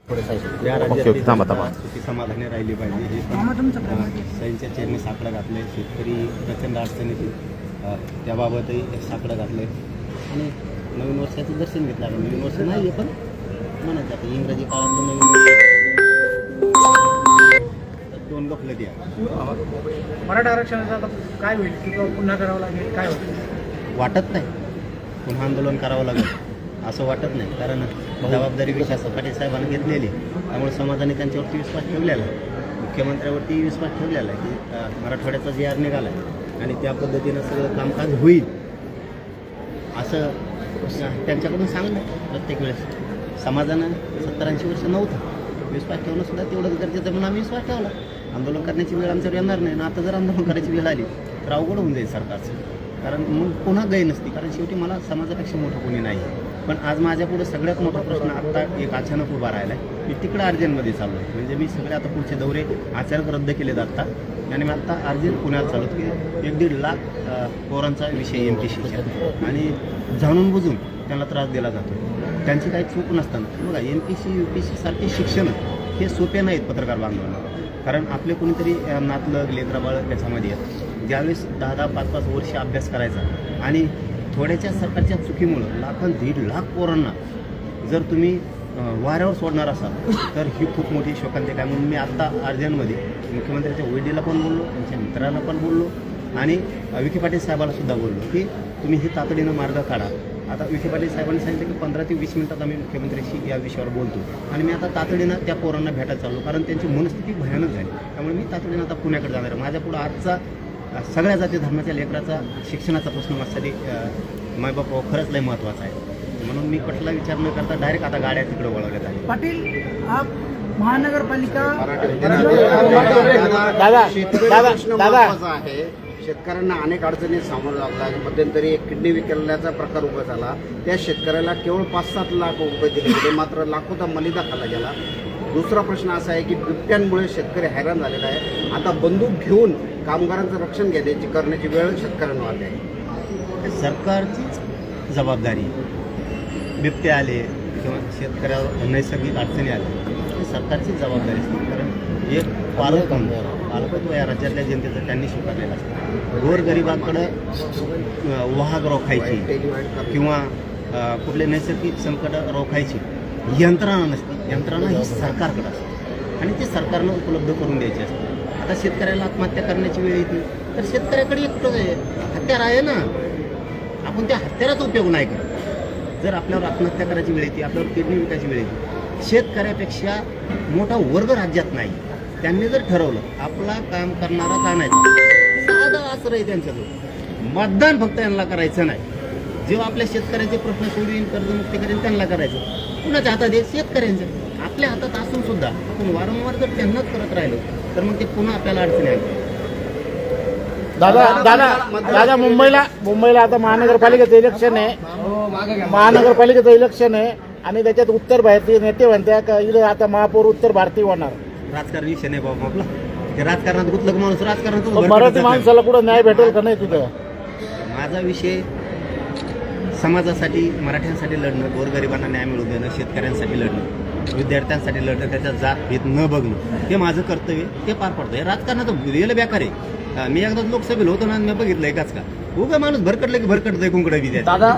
या राज्यात स्थिती समाधानी राहिली पाहिजे. हे पण सैनच्या चेअरने साकडं घातलं आहे. शेतकरी प्रचंड अडचणीत त्याबाबतही साकडं घातलं आहे आणि नवीन वर्षाचं दर्शन घेतलं आहे. नवीन वर्ष नाही आहे पण म्हणायचं आता इंग्रजी काळातलं नवीन वर्ष दोन गफलती आहे. मराठा आरक्षणाचं आता काय होईल किंवा पुन्हा करावं लागेल काय होईल वाटत नाही. पुन्हा आंदोलन करावं लागेल असं वाटत नाही. कारण जबाबदारी विशाल पाटील साहेबांनी घेतलेली, त्यामुळे समाजाने त्यांच्यावरती विश्वास ठेवलेला आहे. मुख्यमंत्र्यावरती विश्वास ठेवलेला आहे की मराठवाड्याचा जी आर निघाला आहे आणि त्या पद्धतीनं सगळं कामकाज होईल असं त्यांच्याकडून सांगणं. प्रत्येक वेळेस समाजानं 70-80 वर्ष नव्हतं विश्वास ठेवणं सुद्धा तेवढंच गरजेचं म्हणून आम्ही विश्वास ठेवला. आंदोलन करण्याची वेळ आमच्यावर येणार नाही ना. आता जर आंदोलन करायची वेळ आली तर अवघड होऊन जाईल सरकारचं. कारण मग पुन्हा गय नसती. कारण शेवटी मला समाजापेक्षा मोठं कोणी नाही. पण आज माझ्यापुढे सगळ्यात मोठा प्रश्न आत्ता एक अचानक उभा राहिला आहे. मी तिकडं अर्जंटमध्ये चाललो आहे. म्हणजे मी सगळे आता पुढचे दौरे अचानक रद्द केले जातात आणि मी आत्ता अर्जंट पुण्यात चालवतो की 1-1.5 लाख पोरांचा विषय MPCचा आणि जाणून बुजून त्यांना त्रास दिला जातो. त्यांची काही चूक नसताना बघा MPC UPC सारखे शिक्षण हे सोपे नाहीत पत्रकार बांधवांना. कारण आपले कोणीतरी नातलग लेकराबाळ त्याच्यामध्ये आहेत. ज्यावेळेस 10-10, 5-5 वर्ष अभ्यास करायचा आणि थोड्याच्या सरकारच्या चुकीमुळं 1.5 लाख पोरांना जर तुम्ही वाऱ्यावर सोडणार असाल तर ही खूप मोठी शोकांतिका आहे. म्हणून मी आत्ता अर्जंटमध्ये मुख्यमंत्र्यांच्या वैडीला पण बोललो, त्यांच्या मित्रांना पण बोललो आणि विखे पाटील साहेबाला सुद्धा बोललो की तुम्ही हे तातडीनं मार्ग काढा. आता विखे पाटील साहेबांनी सांगितलं की 15 ते 20 मिनिटात आम्ही मुख्यमंत्र्यांशी या विषयावर बोलतो आणि मी आता तातडीनं त्या पोरांना भेटायला चाललो. कारण त्यांची मनस्थिती भयानक झाली. त्यामुळे मी तातडीनं आता पुण्याकडे जाणार आहे. माझ्यापुढं आजचा सगळ्या जाती धर्माच्या लेकराचा शिक्षणाचा प्रश्न माझ्यासाठी मायबाप खरंच लय महत्त्वाचा आहे. म्हणून मी कुठला विचार न करता डायरेक्ट आता गाड्या तिकडे वळवल्यात आहे. पाटील आप महानगरपालिका आहे. शेतकऱ्यांना अनेक अडचणी सामोरं लागला. मध्यंतरी एक किडनी विकल्याचा प्रकार उभा झाला. त्या शेतकऱ्याला केवळ 5-7 लाख रुपये दिले गेले, मात्र लाखोचा मलिदा खाल्ला गेला. दुसरा प्रश्न असा आहे की बिबट्यांमुळे शेतकरी हैराण झालेला आहे. आता बंदूक घेऊन कामगारांचं रक्षण करण्याची वेळ शेतकऱ्यांना आली आहे. सरकारचीच जबाबदारी. बिबटे आले किंवा शेतकऱ्यावर नैसर्गिक अडचणी आल्या सरकारचीच जबाबदारी असते. कारण एक पालकत्व या राज्यातल्या जनतेचं त्यांनी स्वीकारलेलं असतं. गोरगरिबाकडं वाहक रोखायची किंवा कुठले नैसर्गिक संकट रोखायची यंत्रणा नसते. यंत्रणा ही सरकारकडे असते आणि ते सरकारनं उपलब्ध करून द्यायची असते. आता शेतकऱ्याला आत्महत्या करण्याची वेळ येते तर शेतकऱ्याकडे एक हत्यार आहे ना. आपण त्या हत्याराचा उपयोग नाही करत. जर आपल्यावर आत्महत्या करायची वेळ येते, आपल्यावर किडनी विकायची वेळ येते, शेतकऱ्यापेक्षा मोठा वर्ग राज्यात नाही. त्यांनी जर ठरवलं आपला काम करणाराच आणायचा, साधं आसर आहे त्यांच्याजवळ. मतदान फक्त यांना करायचं नाही. जेव्हा आपल्या शेतकऱ्याचे प्रश्न सोडवीन, कर्जमुक्ती करेन त्यांना करायचं. कुणाच्या हातात आहे? शेतकऱ्यांच्या. आपल्या हातात असून सुद्धा आपण वारंवार जर त्यांनाच करत राहिलो तर मग ते पुन्हा आपल्याला अडचणी आली. दादा मुंबईला आता महानगरपालिकेचं इलेक्शन आहे. महानगरपालिकेचं इलेक्शन आहे आणि त्याच्यात उत्तर भारतीय नेते म्हणतात का इथं आता महापौर उत्तर भारतीय होणार. राजकारण विषय नाही बाबा आपला. ते राजकारणात गुतलं माणूस राजकारणात मराठी माणसाला कुठं न्याय भेटेल का नाही तिथं. माझा विषय समाजासाठी, मराठ्यांसाठी लढणं, गोरगरिबांना न्याय मिळवून देणं, शेतकऱ्यांसाठी लढणं, विद्यार्थ्यांसाठी लढणं, त्याचा जात भेद न बघणं हे माझं कर्तव्य. ते पार पडतं. हे राजकारणाचं गेलं बेकार आहे. मी एकदा लोकसभेला होतो ना, मी बघितलं एकाच का उगा माणूस भरकटलं की भरकटतंय कुंकडं बी. दादा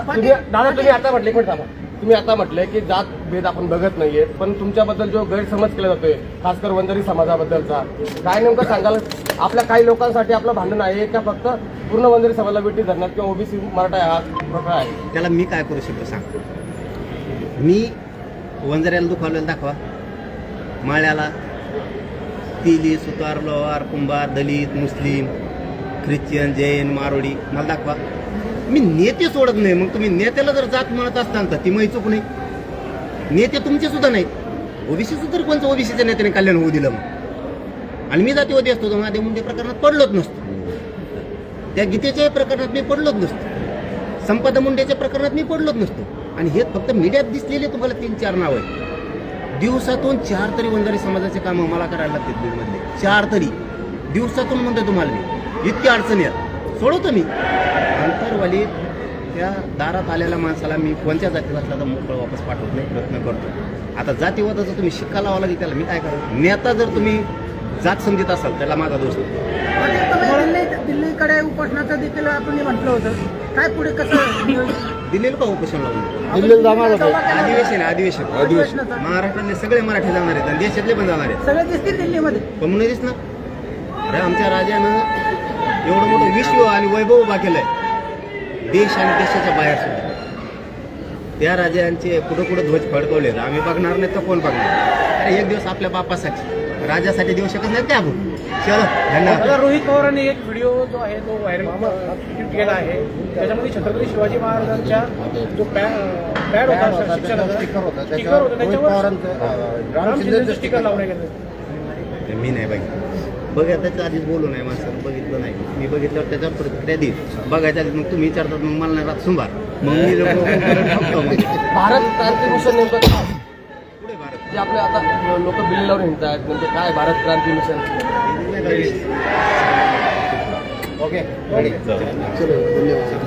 तुम्ही आता म्हटले की जात भेद आपण बघत नाहीये, पण तुमच्याबद्दल जो गैरसमज केला जातोय खासकर वंजारी समाजाबद्दलचा काय नेमकं सांगाल. आपल्या काही लोकांसाठी आपलं भांडण आहे का फक्त पूर्ण वंजारी समाजाला विटी धरणार किंवा ओबीसी मराठा हा प्रकार आहे. त्याला मी काय करू शकतो सांग. मी वंजाऱ्याला दुखावलेलं दाखवा, माळ्याला, तिली, सुतार, लोहार, कुंभार, दलित, मुस्लिम, ख्रिश्चन, जैन, मारोडी मला दाखवा. मी नेते सोडत नाही. मग तुम्ही नेत्याला जर जात म्हणत असताना तर ती माही चूक नाही. नेते तुमचे सुद्धा नाहीत. ओबीसीचं तर कोणतं ओबीसीच्या नेत्याने कल्याण होऊ दिलं मग. आणि मी जातीवादी असतो तर महादेव मुंडे प्रकरणात पडलोच नसतो. त्या गीतेच्या प्रकरणात मी पडलोच नसतो. संपदा मुंडेच्या प्रकरणात मी पडलोच नसतो. आणि हे फक्त मीडियात दिसलेले तुम्हाला 3-4 नाव आहेत. दिवसातून 4 तरी वंजारी समाजाचे कामं मला करायला लागतात बीडमधले. 4 तरी दिवसातून म्हणतो तुम्हाला मी. इतक्या अडचणी आहेत. सोडवतो मी. अंतरवाली त्या दारात आलेल्या माणसाला मी कोणत्या जातीत असला तर मोकळं वापस पाठवत नाही, प्रयत्न करतो. आता जातीवादाचा तुम्ही शिक्का लावा लागेल त्याला मी काय करा. नेता जर तुम्ही जात समजत असाल त्याला माझा दोष नाही. दिल्लीकडे उपोषणाचं देखील आपण म्हटलं होतं, काय पुढे कसं दिल्लीला का उपोषण लावून दिल्लीला जाणार होते. अधिवेशन महाराष्ट्रातले सगळे मराठी जाणार आहेत आणि देशातले पण जाणार आहेत. सगळे दिसतील दिल्लीमध्ये. पण म्हणून दिसणार अरे आमच्या राजानं एवढं मोठं विश्व आणि वैभव उभा केलंय देश आणि देशाच्या बाहेर सुद्धा. त्या राजांचे कुठं कुठं ध्वज फडकवले आम्ही बघणार नाही तर कोण बघणार. अरे एक दिवस आपल्या बापासाठी राजासाठी देऊ शकत नाही ते आपण. चलो धन्यवाद. आता रोहित पवारांनी एक व्हिडिओ जो आहे तो व्हायरल केला आहे, त्याच्यामध्ये छत्रपती शिवाजी महाराजांच्या जो पॅड होता शिक्षणाचा स्टिकर होता त्याच्यावर राम शिंदेचं स्टिकर लावण्यात गेलं. ते मी नाही बघितलं. बघायचं आधीच बोलू नाही माणसानं बघितलं नाही. मी बघितल्यावर त्याच्यावर प्रतिक्रिया देईल. बघायच्या आधी मग तुम्ही विचारतात मग मला नाही रात सुंभार मग मी भारत क्रांती मिशन नेमकं काय? पुढे भारत जे आपले आता लोक बिल्लावर हिंडतात म्हणजे काय भारत क्रांती मिशन? ओके, चलो धन्यवाद.